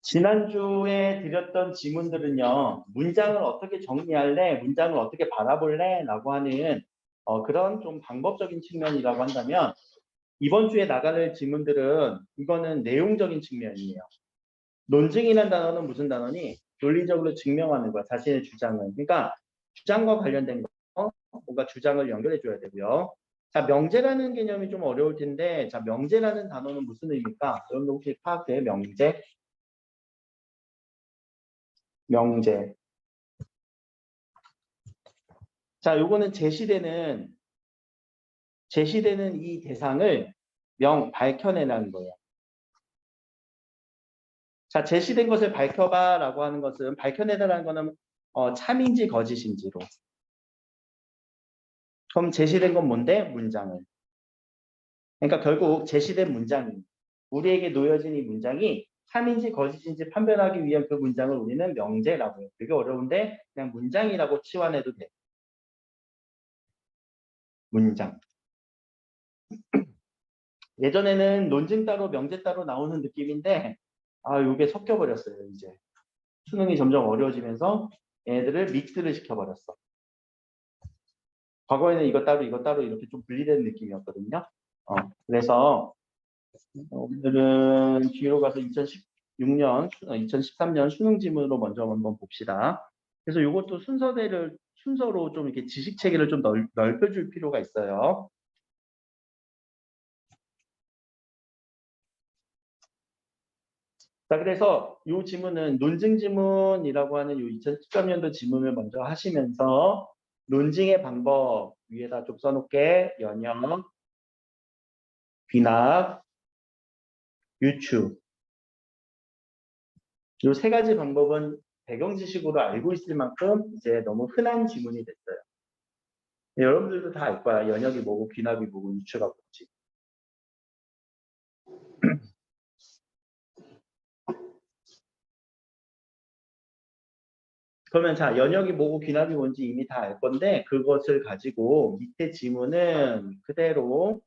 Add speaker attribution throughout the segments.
Speaker 1: 지난주에 드렸던 지문들은요, 문장을 어떻게 정리할래? 문장을 어떻게 바라볼래? 라고 하는 그런 좀 방법적인 측면이라고 한다면, 이번 주에 나갈 지문들은 이거는 내용적인 측면이에요. 논증이라는 단어는 무슨 단어니? 논리적으로 증명하는 거야, 자신의 주장을. 그러니까 주장과 관련된 거, 뭔가 주장을 연결해 줘야 되고요. 자, 명제라는 개념이 좀 어려울 텐데, 자, 명제라는 단어는 무슨 의미일까? 여러분들 혹시 파악돼요? 명제? 명제. 자, 요거는 제시되는 이 대상을 밝혀내라는 거예요. 자, 제시된 것을 밝혀봐라고 하는 것은 밝혀내다라는 거는 참인지 거짓인지로. 그럼 제시된 건 뭔데? 문장을. 그러니까 결국 제시된 문장이 우리에게 놓여진 이 문장이 참인지 거짓인지 판별하기 위한 그 문장을 우리는 명제라고 해요. 되게 어려운데 그냥 문장이라고 치환해도 돼. 문장. 예전에는 논증 따로 명제 따로 나오는 느낌인데 요게 섞여버렸어요. 이제 수능이 점점 어려워지면서 얘네들을 믹스를 시켜버렸어. 과거에는 이것 따로 이렇게 좀 분리된 느낌이었거든요. 그래서 오늘은 뒤로 가서 2016년, 2013년 수능 지문으로 먼저 한번 봅시다. 그래서 이것도 순서로 좀 이렇게 지식 체계를 좀 넓혀줄 필요가 있어요. 자, 그래서 이 지문은 논증 지문이라고 하는 이 2013년도 지문을 먼저 하시면서 논증의 방법 위에다 좀 써놓게. 연역, 귀납, 유추. 이 세 가지 방법은 배경 지식으로 알고 있을 만큼 이제 너무 흔한 지문이 됐어요. 여러분들도 다 알 거야. 연역이 뭐고 귀납이 뭐고 유추가 뭐지. 그러면 자, 연역이 뭐고 귀납이 뭔지 이미 다 알 건데 그것을 가지고 밑에 지문은 그대로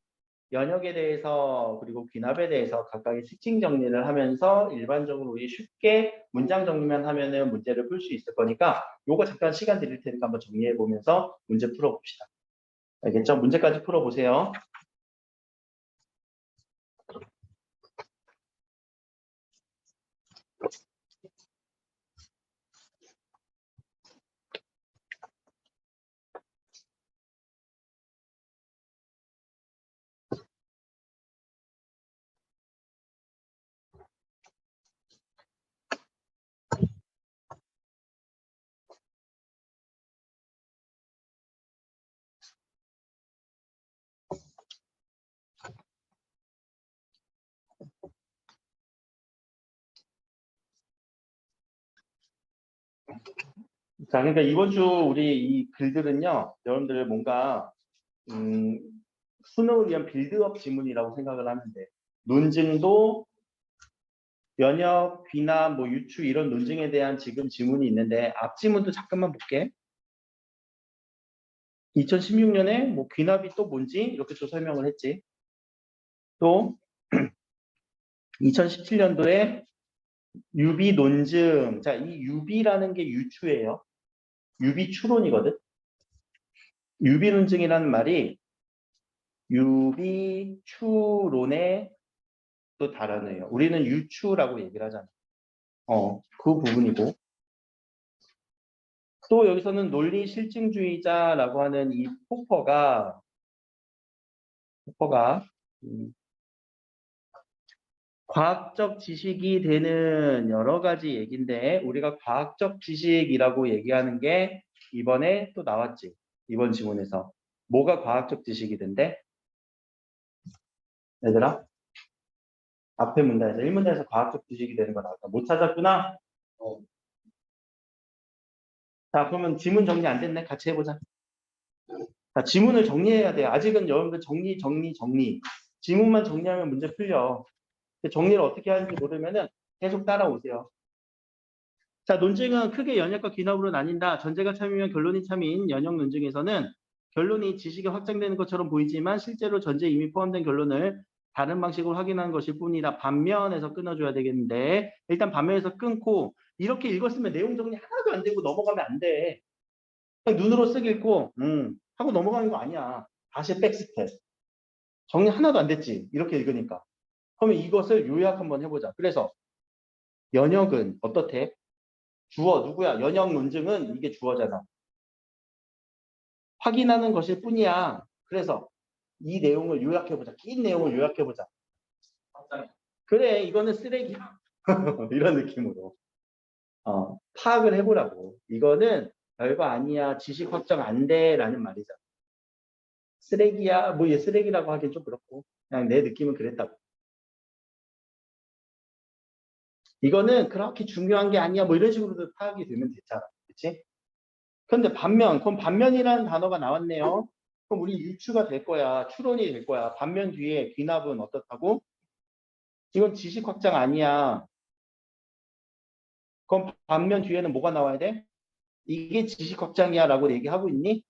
Speaker 1: 연역에 대해서 그리고 귀납에 대해서 각각의 특징 정리를 하면서 일반적으로 우리 쉽게 문장 정리만 하면은 문제를 풀 수 있을 거니까 요거 잠깐 시간 드릴 테니까 한번 정리해 보면서 문제 풀어봅시다. 알겠죠? 문제까지 풀어보세요. 자, 그러니까 이번 주 우리 이 글들은요, 여러분들 뭔가 수능을 위한 빌드업 지문이라고 생각을 하면 돼. 논증도 연역, 귀납, 뭐 유추 이런 논증에 대한 지금 지문이 있는데 앞 지문도 잠깐만 볼게. 2016년에 뭐 귀납이 또 뭔지 이렇게 또 설명을 했지. 또 2017년도에 유비 논증. 자, 이 유비라는 게 유추예요. 유비 추론이거든. 유비 논증이라는 말이 유비 추론의 또 다르네요. 우리는 유추라고 얘기를 하잖아. 그 부분이고. 또 여기서는 논리 실증주의자라고 하는 이 포퍼가 과학적 지식이 되는 여러 가지 얘기인데 우리가 과학적 지식이라고 얘기하는 게 이번에 또 나왔지. 이번 지문에서. 뭐가 과학적 지식이 된대? 얘들아? 앞에 문단에서 1문단에서 과학적 지식이 되는 거 나왔다. 못 찾았구나? 자, 그러면 지문 정리 안 됐네. 같이 해보자. 자, 지문을 정리해야 돼요. 아직은 여러분들 정리. 지문만 정리하면 문제 풀려. 정리를 어떻게 하는지 모르면은 계속 따라오세요. 자, 논증은 크게 연역과 귀납으로 나뉜다. 전제가 참이면 결론이 참인 연역 논증에서는 결론이 지식이 확장되는 것처럼 보이지만 실제로 전제에 이미 포함된 결론을 다른 방식으로 확인하는 것일 뿐이다. 반면에서 끊어줘야 되겠는데 일단 반면에서 끊고 이렇게 읽었으면 내용 정리 하나도 안 되고 넘어가면 안 돼. 그냥 눈으로 쓱 읽고 하고 넘어가는 거 아니야. 다시 백스텝. 정리 하나도 안 됐지. 이렇게 읽으니까. 그러면 이것을 요약 한번 해보자. 그래서 연역은 어떻대? 주어 누구야? 연역 논증은 이게 주어잖아. 확인하는 것일 뿐이야. 그래서 이 내용을 요약해보자. 긴 내용을 요약해보자. 그래, 이거는 쓰레기야. 이런 느낌으로. 파악을 해보라고. 이거는 별거 아니야. 지식 확정 안 돼. 라는 말이잖아. 쓰레기야. 뭐 얘 쓰레기라고 하긴 좀 그렇고. 그냥 내 느낌은 그랬다고. 이거는 그렇게 중요한 게 아니야. 뭐 이런 식으로도 파악이 되면 됐잖아. 그치? 그런데 반면, 그럼 반면이라는 단어가 나왔네요. 그럼 우리 유추가 될 거야. 추론이 될 거야. 반면 뒤에 귀납은 어떻다고? 이건 지식 확장 아니야. 그럼 반면 뒤에는 뭐가 나와야 돼? 이게 지식 확장이야 라고 얘기하고 있니?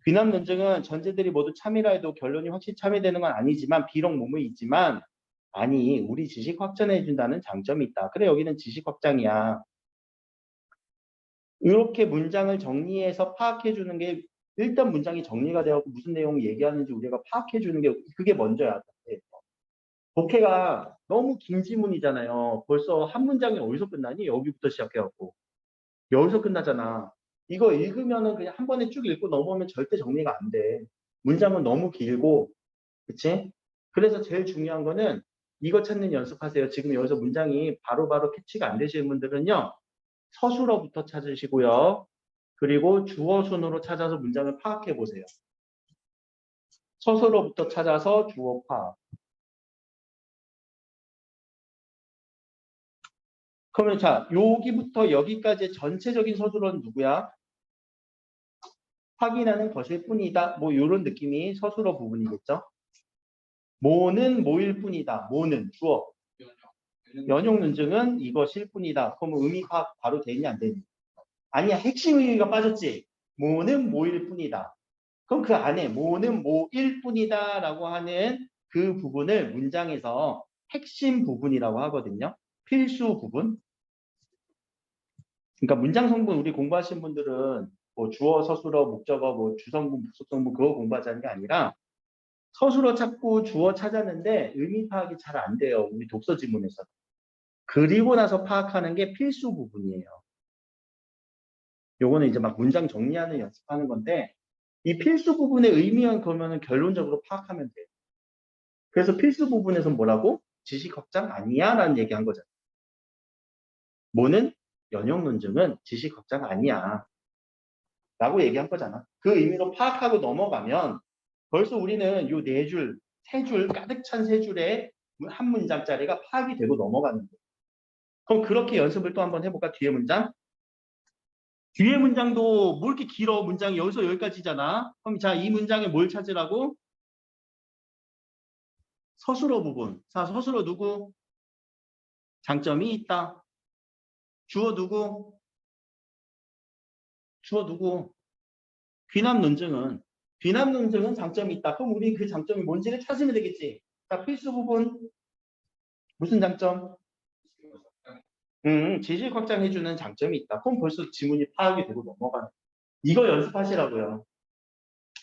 Speaker 1: 귀납 논증은 전제들이 모두 참이라 해도 결론이 확실히 참여되는 건 아니지만 비록 몸이 있지만 아니 우리 지식 확전해 준다는 장점이 있다. 그래 여기는 지식 확장이야. 이렇게 문장을 정리해서 파악해 주는 게 일단 문장이 정리가 되고 무슨 내용을 얘기하는지 우리가 파악해 주는 게 그게 먼저야. 독해가 너무 긴 지문이잖아요. 벌써 한 문장이 어디서 끝나니? 여기부터 시작해갖고. 여기서 끝나잖아. 이거 읽으면은 그냥 한 번에 쭉 읽고 넘어오면 절대 정리가 안 돼. 문장은 너무 길고, 그치? 그래서 제일 중요한 거는 이거 찾는 연습하세요. 지금 여기서 문장이 바로바로 캐치가 안 되시는 분들은요. 서술어부터 찾으시고요. 그리고 주어 순으로 찾아서 문장을 파악해 보세요. 서술어부터 찾아서 주어 파악. 그러면 자, 여기부터 여기까지의 전체적인 서술어는 누구야? 확인하는 것일 뿐이다. 뭐 이런 느낌이 서술어 부분이겠죠. 뭐는 뭐일 뿐이다. 뭐는 주어. 연용 논증은 이것일 뿐이다. 그러면 의미 파악 바로 되니 안 되니? 아니야. 핵심 의미가 빠졌지. 뭐는 뭐일 뿐이다. 그럼 그 안에 뭐는 뭐일 뿐이다 라고 하는 그 부분을 문장에서 핵심 부분이라고 하거든요. 필수 부분. 그러니까 문장 성분 우리 공부하신 분들은 뭐 주어, 서술어, 목적어, 뭐 주성분, 부속성분 그거 공부하자는 게 아니라 서술어 찾고 주어 찾았는데 의미 파악이 잘 안 돼요. 우리 독서 지문에서. 그리고 나서 파악하는 게 필수 부분이에요. 요거는 이제 막 문장 정리하는 연습하는 건데 이 필수 부분의 의미는 그러면은 결론적으로 파악하면 돼요. 그래서 필수 부분에서 뭐라고? 지식 확장 아니야 라는 얘기한 거잖아요. 뭐는 연역 논증은 지식 확장 아니야 라고 얘기한 거잖아. 그 의미로 파악하고 넘어가면 벌써 우리는 요 네 줄, 세 줄, 가득 찬 세 줄에 한 문장짜리가 파악이 되고 넘어가는 거예요. 그럼 그렇게 연습을 또 한번 해볼까? 뒤에 문장? 뒤에 문장도 뭐 이렇게 길어? 문장이 여기서 여기까지잖아. 그럼 자, 이 문장에 뭘 찾으라고? 서술어 부분. 자, 서술어 누구? 장점이 있다. 주어 누구? 주어 누구? 귀납 논증은. 귀납 논증은 장점이 있다. 그럼 우리 그 장점이 뭔지를 찾으면 되겠지. 자, 필수 부분. 무슨 장점? 지식 확장해주는 장점이 있다. 그럼 벌써 지문이 파악이 되고 넘어가는. 이거 연습하시라고요.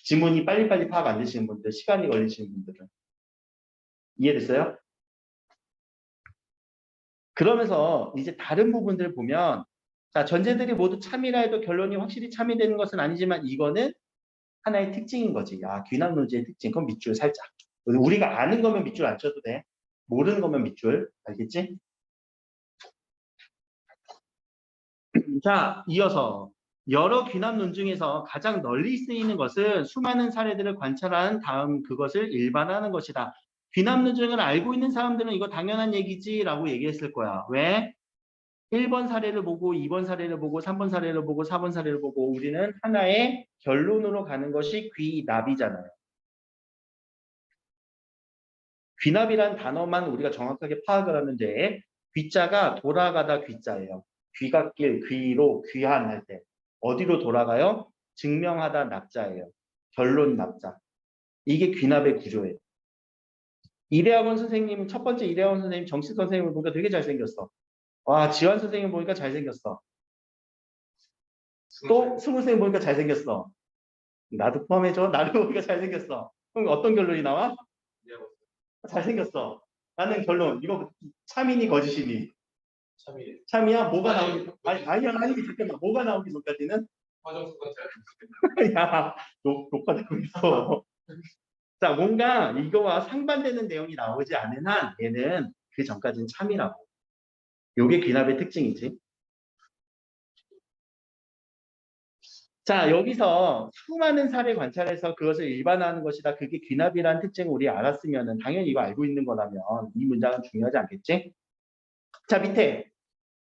Speaker 1: 지문이 빨리빨리 파악 안 되시는 분들, 시간이 걸리시는 분들은. 이해됐어요? 그러면서 이제 다른 부분들 보면 자 전제들이 모두 참이라 해도 결론이 확실히 참이되는 것은 아니지만 이거는 하나의 특징인 거지. 아 귀납 논지의 특징. 그럼 밑줄 살짝. 우리가 아는 거면 밑줄 안 쳐도 돼. 모르는 거면 밑줄. 알겠지? 자 이어서 여러 귀납 논증에서 가장 널리 쓰이는 것은 수많은 사례들을 관찰한 다음 그것을 일반화하는 것이다. 귀납 논증을 알고 있는 사람들은 이거 당연한 얘기지 라고 얘기했을 거야. 왜? 1번 사례를 보고 2번 사례를 보고 3번 사례를 보고 4번 사례를 보고 우리는 하나의 결론으로 가는 것이 귀납이잖아요. 귀납이란 단어만 우리가 정확하게 파악을 하면 돼. 귀자가 돌아가다 귀자예요. 귀갓길, 귀로, 귀환할 때. 어디로 돌아가요? 증명하다 납자예요. 결론 납자. 이게 귀납의 구조예요. 이대학원 선생님, 첫 번째 이대학원 선생님 정식 선생님을 보니까 되게 잘생겼어. 와, 지환 선생님 보니까 잘생겼어. 또 승우 선생님 보니까 잘생겼어. 나도 포함해줘. 나를 보니까 잘생겼어. 그럼 어떤 결론이 나와? 잘생겼어. 나는 결론. 이거 참이니 거짓이니? 참이야? 뭐가 나오기? 아니, 잠깐만. 뭐가 나오기 전까지는? 야, 녹화되고 있어. 자, 뭔가 이거와 상반되는 내용이 나오지 않은 한 얘는 그 전까지는 참이라고. 요게 귀납의 특징이지. 자, 여기서 수많은 사례 관찰해서 그것을 일반화하는 것이다. 그게 귀납이라는 특징을 우리 알았으면 당연히 이거 알고 있는 거라면 이 문장은 중요하지 않겠지? 자, 밑에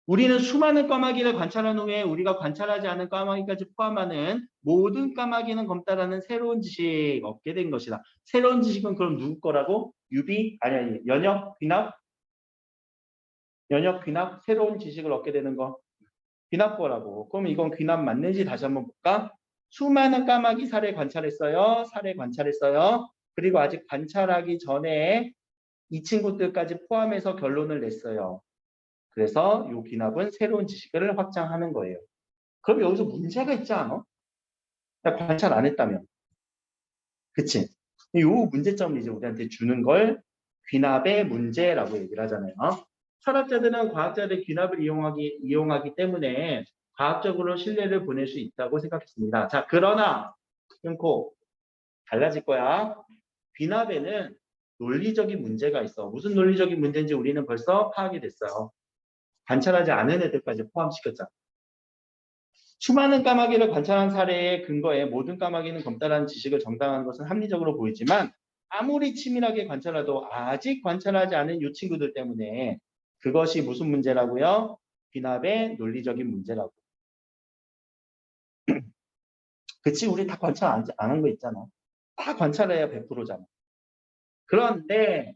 Speaker 1: 우리는 수많은 까마귀를 관찰한 후에 우리가 관찰하지 않은 까마귀까지 포함하는 모든 까마귀는 검다라는 새로운 지식 얻게 된 것이다. 새로운 지식은 그럼 누구 거라고? 유비? 아니, 연역, 귀납? 연역, 귀납? 새로운 지식을 얻게 되는 거. 귀납 거라고. 그럼 이건 귀납 맞는지 다시 한번 볼까? 수많은 까마귀 사례 관찰했어요. 사례 관찰했어요. 그리고 아직 관찰하기 전에 이 친구들까지 포함해서 결론을 냈어요. 그래서 이 귀납은 새로운 지식을 확장하는 거예요. 그럼 여기서 문제가 있지 않아? 관찰 안 했다면. 그치? 이 문제점을 이제 우리한테 주는 걸 귀납의 문제라고 얘기를 하잖아요. 철학자들은 과학자들의 귀납을 이용하기 때문에 과학적으로 신뢰를 보낼 수 있다고 생각했습니다. 자, 그러나 끊고 달라질 거야. 귀납에는 논리적인 문제가 있어. 무슨 논리적인 문제인지 우리는 벌써 파악이 됐어요. 관찰하지 않은 애들까지 포함시켰잖아. 수많은 까마귀를 관찰한 사례의 근거에 모든 까마귀는 검다라는 지식을 정당화하는 것은 합리적으로 보이지만 아무리 치밀하게 관찰해도 아직 관찰하지 않은 이 친구들 때문에 그것이 무슨 문제라고요? 귀납의 논리적인 문제라고. 그치? 우리 다 관찰 안 한 거 있잖아. 다 관찰해야 100%잖아. 그런데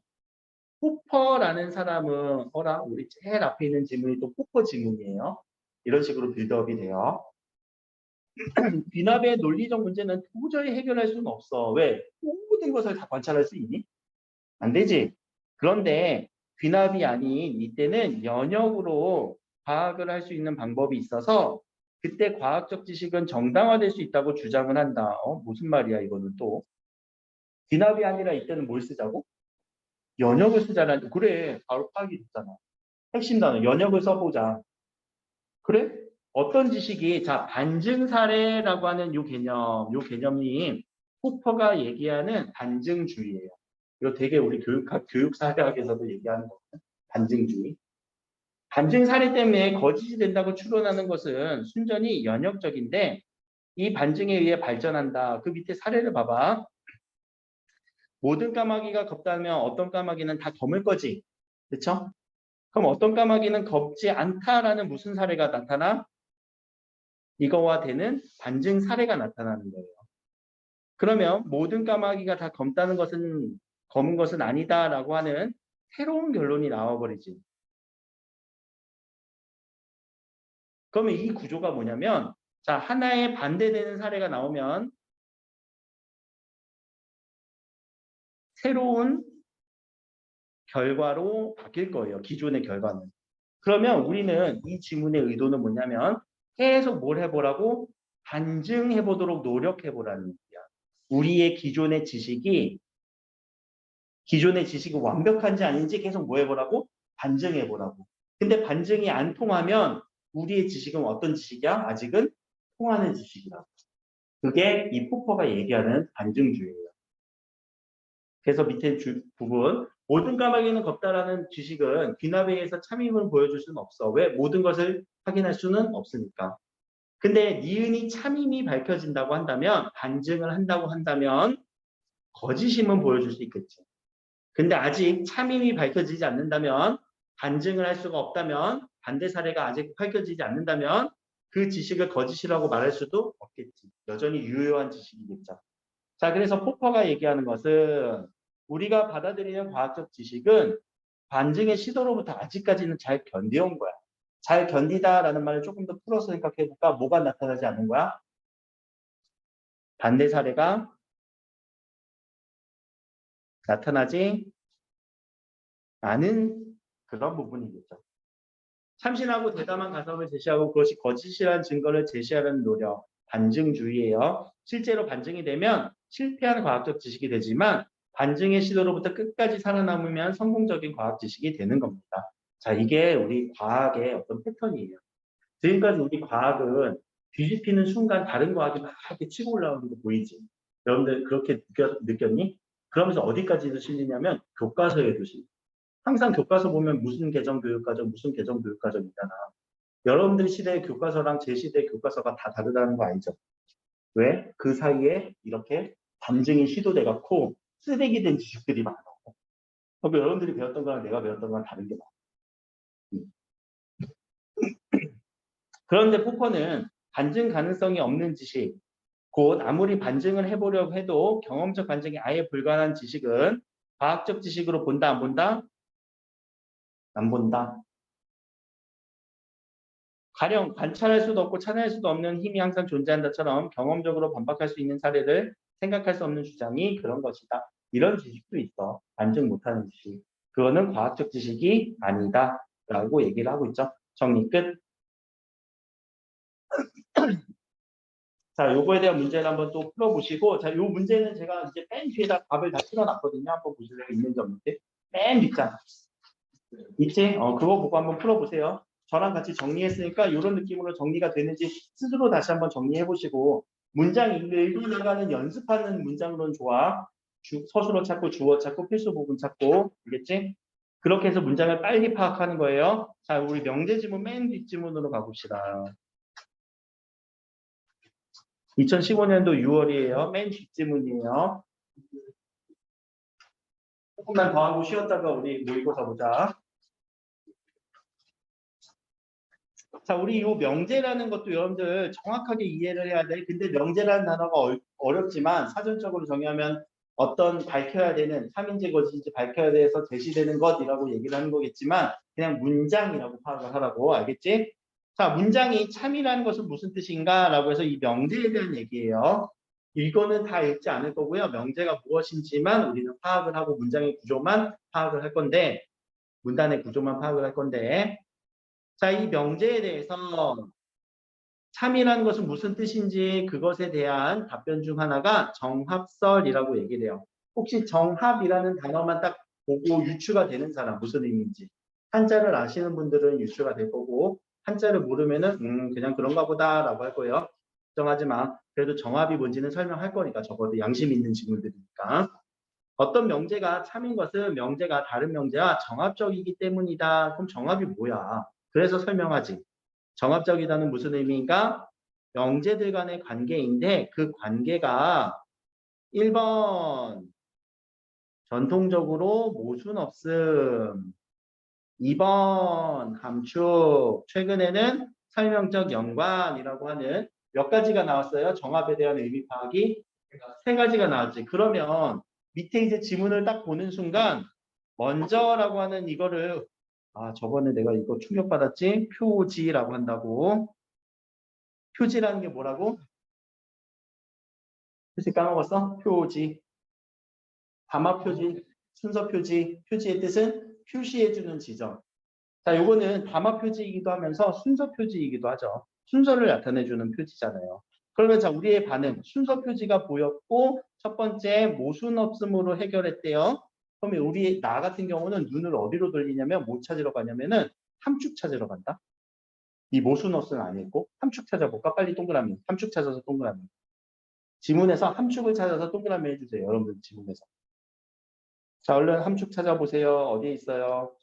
Speaker 1: 포퍼라는 사람은 우리 제일 앞에 있는 지문이 또 포퍼 지문이에요. 이런 식으로 빌드업이 돼요. 귀납의 논리적 문제는 도저히 해결할 수는 없어. 왜? 모든 것을 다 관찰할 수 있니? 안 되지. 그런데 귀납이 아닌 이때는 연역으로 과학을 할 수 있는 방법이 있어서 그때 과학적 지식은 정당화될 수 있다고 주장을 한다. 무슨 말이야 이거는 또. 귀납이 아니라 이때는 뭘 쓰자고? 연역을 쓰자는. 그래, 바로 파악이 됐잖아. 핵심 단어 연역을 써보자. 그래? 어떤 지식이 자 반증 사례라고 하는 요 개념이 포퍼가 얘기하는 반증주의예요. 이거 되게 우리 교육 사회학에서도 얘기하는 거거든. 반증주의. 반증 사례 때문에 거짓이 된다고 추론하는 것은 순전히 연역적인데 이 반증에 의해 발전한다. 그 밑에 사례를 봐봐. 모든 까마귀가 겁다면 어떤 까마귀는 다 검을 거지. 그렇죠? 그럼 어떤 까마귀는 겁지 않다라는 무슨 사례가 나타나? 이거와 되는 반증 사례가 나타나는 거예요. 그러면 모든 까마귀가 다 검은 것은 아니다라고 하는 새로운 결론이 나와버리지. 그러면 이 구조가 뭐냐면 자 하나의 반대되는 사례가 나오면 새로운 결과로 바뀔 거예요. 기존의 결과는. 그러면 우리는 이 지문의 의도는 뭐냐면 계속 뭘 해보라고? 반증해보도록 노력해보라는 얘기야. 우리의 기존의 지식이 완벽한지 아닌지 계속 뭐 해보라고? 반증해보라고. 근데 반증이 안 통하면 우리의 지식은 어떤 지식이야? 아직은 통하는 지식이라고. 그게 이 포퍼가 얘기하는 반증주의예요. 그래서 밑에 부분 모든 까마귀는 겁다라는 지식은 귀납에 의해서 참임을 보여줄 수는 없어. 왜? 모든 것을 확인할 수는 없으니까. 근데 니은이 참임이 밝혀진다고 한다면 반증을 한다고 한다면 거짓임은 보여줄 수 있겠지. 근데 아직 참임이 밝혀지지 않는다면 반증을 할 수가 없다면 반대 사례가 아직 밝혀지지 않는다면 그 지식을 거짓이라고 말할 수도 없겠지. 여전히 유효한 지식이겠죠. 자, 그래서 포퍼가 얘기하는 것은 우리가 받아들이는 과학적 지식은 반증의 시도로부터 아직까지는 잘 견뎌온 거야. 잘 견디다라는 말을 조금 더 풀어서 생각해 볼까? 뭐가 나타나지 않는 거야? 반대 사례가 나타나지 라는 그런 부분이겠죠. 참신하고 대담한 가설을 제시하고 그것이 거짓이라는 증거를 제시하려는 노력, 반증주의예요. 실제로 반증이 되면 실패하는 과학적 지식이 되지만 반증의 시도로부터 끝까지 살아남으면 성공적인 과학 지식이 되는 겁니다. 자, 이게 우리 과학의 어떤 패턴이에요. 지금까지 우리 과학은 뒤집히는 순간 다른 과학이 막 이렇게 치고 올라오는 거 보이지? 여러분들 그렇게 느꼈니? 그러면서 어디까지도 실리냐면 교과서에도 실려. 항상 교과서 보면 무슨 계정 교육과정, 무슨 계정 교육과정이잖아. 여러분들 시대의 교과서랑 제 시대의 교과서가 다 다르다는 거 알죠? 왜? 그 사이에 이렇게 반증이 시도돼 갖고 쓰레기 된 지식들이 많아. 그럼 여러분들이 배웠던 거랑 내가 배웠던 거랑 다른 게 많아. 그런데 포커는 반증 가능성이 없는 지식, 곧 아무리 반증을 해보려고 해도 경험적 반증이 아예 불가능한 지식은 과학적 지식으로 본다, 안 본다? 안 본다. 가령 관찰할 수도 없고 찾아낼 수도 없는 힘이 항상 존재한다처럼 경험적으로 반박할 수 있는 사례를 생각할 수 없는 주장이 그런 것이다. 이런 지식도 있어. 반증 못하는 지식. 그거는 과학적 지식이 아니다. 라고 얘기를 하고 있죠. 정리 끝. 자, 요거에 대한 문제를 한번 또 풀어보시고, 자, 요 문제는 제가 이제 맨 뒤에다 답을 다 풀어놨거든요. 한번 보실래요? 있는지 없는지. 맨 뒷장. 있지? 그거 보고 한번 풀어보세요. 저랑 같이 정리했으니까 이런 느낌으로 정리가 되는지 스스로 다시 한번 정리해보시고, 문장 읽어나가는 연습하는 문장으로는 좋아. 서술어 찾고 주어 찾고 필수 부분 찾고, 알겠지? 그렇게 해서 문장을 빨리 파악하는 거예요. 자, 우리 명제 지문 맨 뒷지문으로 가봅시다. 2015년도 6월이에요. 맨 뒷지문이에요. 조금만 더 하고 쉬었다가 우리 모의고사 보자. 자, 우리 이 명제라는 것도 여러분들 정확하게 이해를 해야 돼. 근데 명제라는 단어가 어렵지만 사전적으로 정의하면 어떤 밝혀야 되는 3인제 것인지 밝혀야 돼서 제시되는 것이라고 얘기를 하는 거겠지만 그냥 문장이라고 파악을 하라고. 알겠지? 자, 문장이 참이라는 것은 무슨 뜻인가? 라고 해서 이 명제에 대한 얘기예요. 이거는 다 읽지 않을 거고요. 명제가 무엇인지만 우리는 파악을 하고 문장의 구조만 파악을 할 건데 문단의 구조만 파악을 할 건데 자, 이 명제에 대해서 참이라는 것은 무슨 뜻인지 그것에 대한 답변 중 하나가 정합설이라고 얘기를 해요. 혹시 정합이라는 단어만 딱 보고 유추가 되는 사람 무슨 의미인지 한자를 아시는 분들은 유추가 될 거고 한자를 모르면은 그냥 그런가 보다라고 할 거예요. 걱정하지 마. 그래도 정합이 뭔지는 설명할 거니까 적어도 양심 있는 질문들이니까. 어떤 명제가 참인 것은 명제가 다른 명제와 정합적이기 때문이다. 그럼 정합이 뭐야? 그래서 설명하지. 정합적이다는 무슨 의미인가? 명제들 간의 관계인데 그 관계가 1번 전통적으로 모순 없음 2번 함축 최근에는 설명적 연관이라고 하는 몇 가지가 나왔어요. 정합에 대한 의미 파악이 세 가지가 나왔지. 그러면 밑에 이제 지문을 딱 보는 순간 먼저라고 하는 이거를 저번에 내가 이거 충격받았지? 표지라고 한다고. 표지라는 게 뭐라고? 표지 까먹었어? 표지. 담화 표지, 순서 표지. 표지의 뜻은 표시해주는 지점. 자, 요거는 담화 표지이기도 하면서 순서 표지이기도 하죠. 순서를 나타내주는 표지잖아요. 그러면 자, 우리의 반응. 순서 표지가 보였고 첫 번째 모순 없음으로 해결했대요. 그러면 나 같은 경우는 눈을 어디로 돌리냐면 뭐 찾으러 가냐면은 함축 찾으러 간다. 이 모순 없음은 아니고 함축 찾아볼까? 빨리 동그라미. 함축 찾아서 동그라미. 지문에서 함축을 찾아서 동그라미 해주세요. 여러분들 지문에서. 자, 얼른 함축 찾아보세요. 어디에 있어요?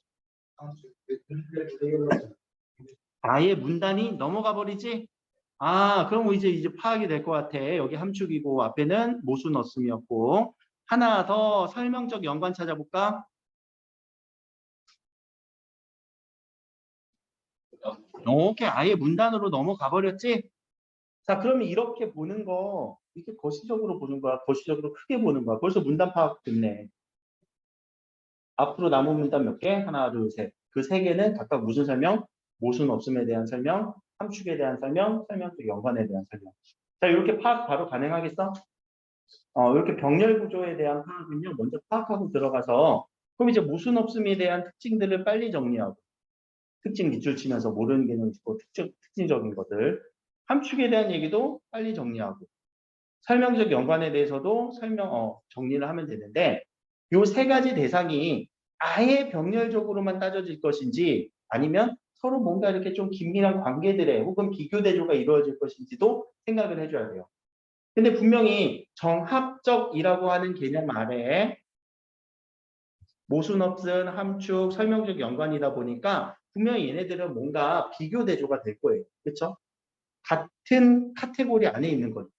Speaker 1: 아예 문단이 넘어가 버리지? 그럼 이제 파악이 될 것 같아. 여기 함축이고 앞에는 모순 없음이었고 하나 더 설명적 연관 찾아볼까? 오케이, 아예 문단으로 넘어가 버렸지? 자, 그러면 이렇게 보는 거 이렇게 거시적으로 보는 거야. 거시적으로 크게 보는 거야. 벌써 문단 파악 됐네. 앞으로 남은 문단 몇 개? 하나, 둘, 셋. 그 세 개는 각각 무슨 설명? 모순 없음에 대한 설명, 함축에 대한 설명, 설명적 연관에 대한 설명. 자, 이렇게 파악 바로 가능하겠어? 이렇게 병렬 구조에 대한 파악은요, 먼저 파악하고 들어가서 그럼 이제 모순 없음에 대한 특징들을 빨리 정리하고 특징 밑줄 치면서 모르는 개념 있고 특징적인 것들 함축에 대한 얘기도 빨리 정리하고 설명적 연관에 대해서도 정리를 하면 되는데 요 세 가지 대상이 아예 병렬적으로만 따져질 것인지 아니면 서로 뭔가 이렇게 좀 긴밀한 관계들에 혹은 비교 대조가 이루어질 것인지도 생각을 해줘야 돼요. 근데 분명히 정합적이라고 하는 개념 아래에 모순 없음, 함축, 설명적 연관이다 보니까 분명히 얘네들은 뭔가 비교 대조가 될 거예요. 그렇죠? 같은 카테고리 안에 있는 거니까.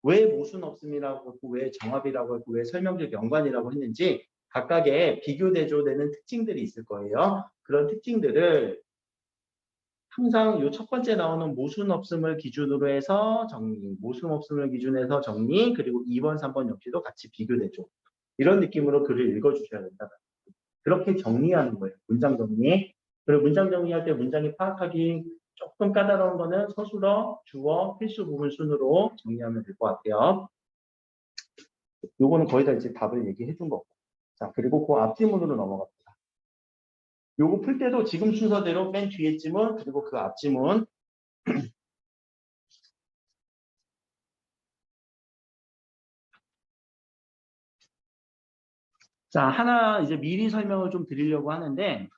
Speaker 1: 왜 모순 없음이라고 했고 왜 정합이라고 했고 왜 설명적 연관이라고 했는지 각각의 비교 대조되는 특징들이 있을 거예요. 그런 특징들을 항상 이 첫 번째 나오는 모순 없음을 기준으로 해서 정리, 모순 없음을 기준해서 정리, 그리고 2번, 3번 역시도 같이 비교 대조. 이런 느낌으로 글을 읽어주셔야 된다. 그렇게 정리하는 거예요. 문장 정리. 그리고 문장 정리할 때 문장이 파악하기 조금 까다로운 거는 서술어, 주어, 필수 부분 순으로 정리하면 될 것 같아요. 요거는 거의 다 이제 답을 얘기해 준 거고. 자, 그리고 그 앞지문으로 넘어갑니다. 요거 풀 때도 지금 순서대로 맨 뒤에 지문, 그리고 그 앞지문. 자, 하나 이제 미리 설명을 좀 드리려고 하는데,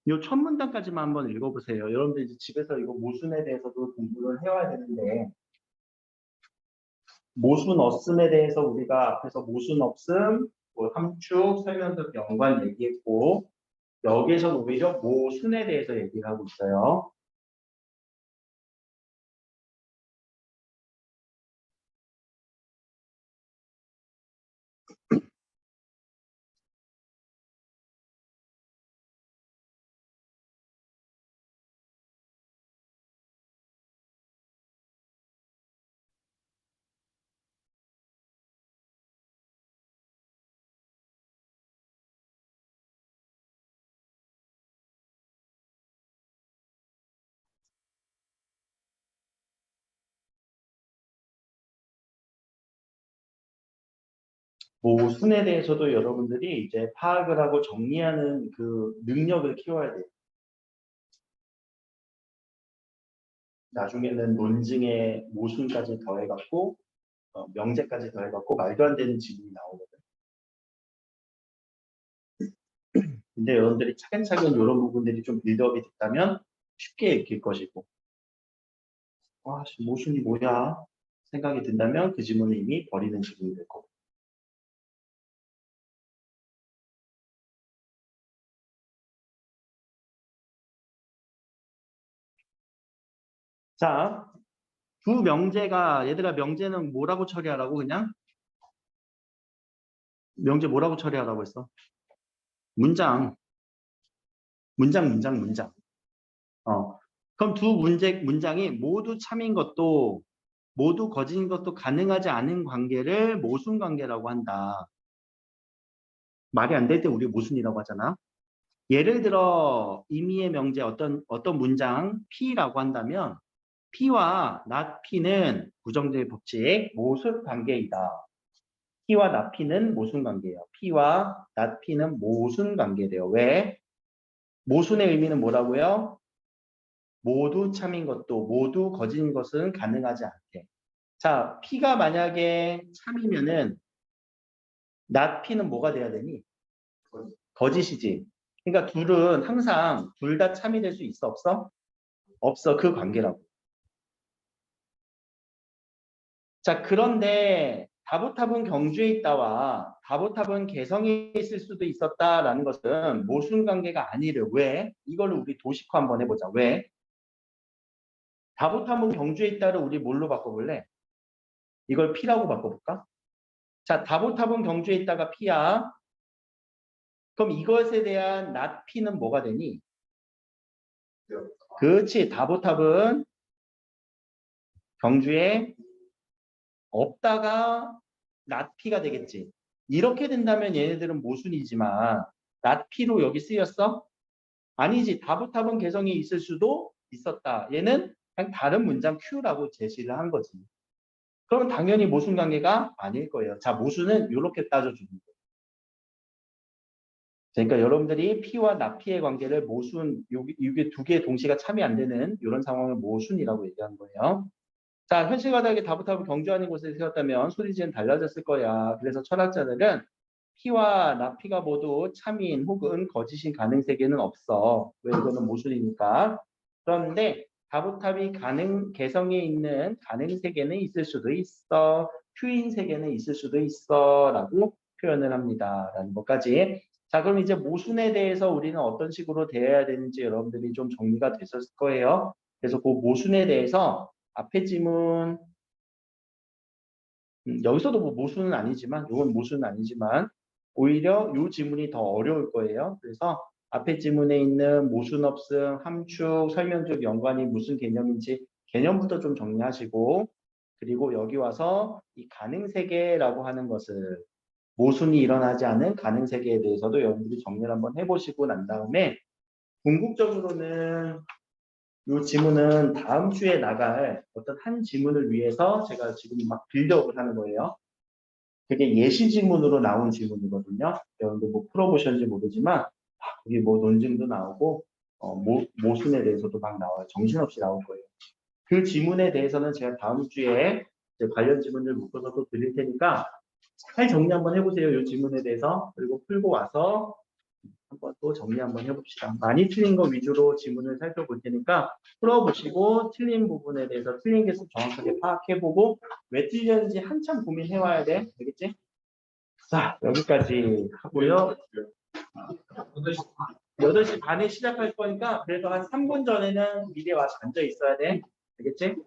Speaker 1: 요 첫 문단까지만 한번 읽어보세요. 여러분들 이제 집에서 이거 모순에 대해서도 공부를 해와야 되는데, 모순 없음에 대해서 우리가 앞에서 모순 없음, 뭐 함축, 설명적 연관 얘기했고, 여기에서는 오히려 모순에 대해서 얘기를 하고 있어요. 모순에 대해서도 여러분들이 이제 파악을 하고 정리하는 그 능력을 키워야 돼요. 나중에는 논증에 모순까지 더해갖고 명제까지 더해갖고 말도 안 되는 지문이 나오거든. 근데 여러분들이 차근차근 이런 부분들이 좀 빌드업이 됐다면 쉽게 읽힐 것이고 와, 모순이 뭐야? 생각이 든다면 그 지문은 이미 버리는 지문이 될 거고. 자, 두 명제가 얘들아 명제는 뭐라고 처리하라고 그냥? 명제 뭐라고 처리하라고 했어? 문장. 문장. 그럼 두 문장이 모두 참인 것도 모두 거짓인 것도 가능하지 않은 관계를 모순 관계라고 한다. 말이 안 될 때 우리 모순이라고 하잖아. 예를 들어 임의의 명제 어떤 문장 P라고 한다면 P와 not P는 부정적인 법칙 모순 관계이다. P와 not P는 모순 관계예요. P와 not P는 모순 관계래요. 왜? 모순의 의미는 뭐라고요? 모두 참인 것도 모두 거짓인 것은 가능하지 않대. 자, P가 만약에 참이면은 not P는 뭐가 돼야 되니? 거짓이지. 그러니까 둘은 항상 둘 다 참이 될 수 있어 없어? 없어. 그 관계라고. 자, 그런데 다보탑은 경주에 있다와 다보탑은 개성에 있을 수도 있었다라는 것은 모순 관계가 아니래. 왜? 이걸 우리 도식화 한번 해보자. 왜? 다보탑은 경주에 있다를 우리 뭘로 바꿔볼래? 이걸 P라고 바꿔볼까? 자, 다보탑은 경주에 있다가 P야. 그럼 이것에 대한 not P는 뭐가 되니? 그렇지. 다보탑은 경주에 없다가 not P가 되겠지. 이렇게 된다면 얘네들은 모순이지만 not P로 여기 쓰였어? 아니지. 다보탑은 개성이 있을 수도 있었다. 얘는 그냥 다른 문장 Q라고 제시를 한 거지. 그러면 당연히 모순 관계가 아닐 거예요. 자, 모순은 이렇게 따져주는 거예요. 그러니까 여러분들이 P와 나P의 관계를 모순, 이게 두 개의 동시가 참이 안 되는 이런 상황을 모순이라고 얘기하는 거예요. 자, 현실과다하게 다부탑을 경주하는 곳에 세웠다면 소리지는 달라졌을 거야. 그래서 철학자들은 P와 나P가 모두 참인 혹은 거짓인 가능 세계는 없어. 왜 이거는 모순이니까. 그런데 다부탑이 개성에 있는 가능 세계는 있을 수도 있어. Q인 세계는 있을 수도 있어. 라고 표현을 합니다. 라는 것까지. 자, 그럼 이제 모순에 대해서 우리는 어떤 식으로 대해야 되는지 여러분들이 좀 정리가 되셨을 거예요. 그래서 그 모순에 대해서 앞에 지문, 여기서도 뭐 모순은 아니지만, 이건 모순은 아니지만, 오히려 이 지문이 더 어려울 거예요. 그래서 앞에 지문에 있는 모순 없음, 함축, 설명적 연관이 무슨 개념인지 개념부터 좀 정리하시고, 그리고 여기 와서 이 가능세계라고 하는 것을 모순이 일어나지 않은 가능세계에 대해서도 여러분들이 정리를 한번 해보시고 난 다음에 궁극적으로는 이 지문은 다음 주에 나갈 어떤 한 지문을 위해서 제가 지금 막 빌드업을 하는 거예요. 그게 예시 지문으로 나온 지문이거든요. 여러분들 뭐 풀어보셨는지 모르지만 거기 뭐 논증도 나오고 모순에 대해서도 막 나와요. 정신없이 나올 거예요. 그 지문에 대해서는 제가 다음 주에 이제 관련 지문을 묶어서 또 드릴 테니까 잘 정리 한번 해보세요. 이 지문에 대해서. 그리고 풀고 와서 한번 또 정리 한번 해봅시다. 많이 틀린 거 위주로 지문을 살펴볼 테니까 풀어보시고 틀린 부분에 대해서 틀린 개수 정확하게 파악해보고 왜 틀렸는지 한참 고민해와야 돼. 알겠지? 자, 여기까지 하고요. 8시 반에 시작할 거니까 그래도 한 3분 전에는 미리 와서 앉아 있어야 돼. 알겠지?